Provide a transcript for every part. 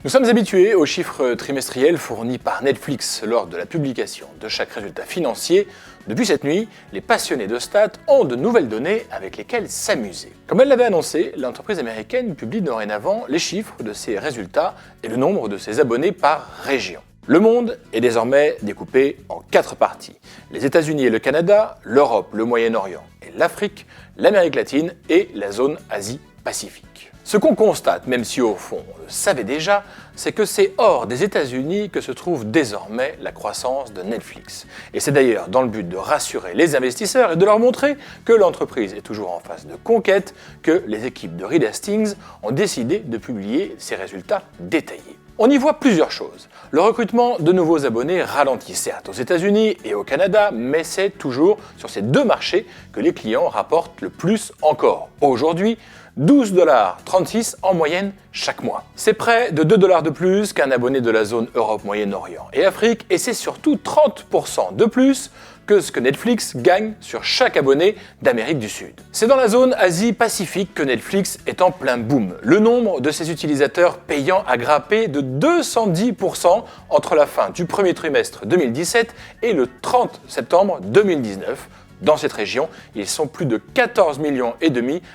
Nous sommes habitués aux chiffres trimestriels fournis par Netflix lors de la publication de chaque résultat financier. Depuis cette nuit, les passionnés de stats ont de nouvelles données avec lesquelles s'amuser. Comme elle l'avait annoncé, l'entreprise américaine publie dorénavant les chiffres de ses résultats et le nombre de ses abonnés par région. Le monde est désormais découpé en 4 parties. Les États-Unis et le Canada, l'Europe, le Moyen-Orient et l'Afrique, l'Amérique latine et la zone Asie-Pacifique. Ce qu'on constate, même si au fond on le savait déjà, c'est que c'est hors des États-Unis que se trouve désormais la croissance de Netflix. Et c'est d'ailleurs dans le but de rassurer les investisseurs et de leur montrer que l'entreprise est toujours en phase de conquête que les équipes de Reed Hastings ont décidé de publier ces résultats détaillés. On y voit plusieurs choses. Le recrutement de nouveaux abonnés ralentit certes aux États-Unis et au Canada, mais c'est toujours sur ces 2 marchés que les clients rapportent le plus encore. Aujourd'hui, $12,36 en moyenne chaque mois. C'est près de $2 de plus qu'un abonné de la zone Europe, Moyen-Orient et Afrique, et c'est surtout 30% de plus que ce que Netflix gagne sur chaque abonné d'Amérique du Sud. C'est dans la zone Asie-Pacifique que Netflix est en plein boom. Le nombre de ses utilisateurs payants a grimpé de 210% entre la fin du premier trimestre 2017 et le 30 septembre 2019. Dans cette région, ils sont plus de 14,5 millions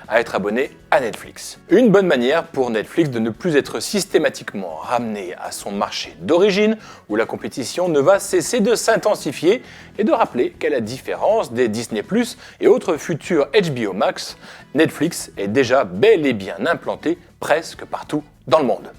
à être abonnés à Netflix. Une bonne manière pour Netflix de ne plus être systématiquement ramené à son marché d'origine, où la compétition ne va cesser de s'intensifier, et de rappeler qu'à la différence des Disney+ et autres futurs HBO Max, Netflix est déjà bel et bien implanté presque partout dans le monde.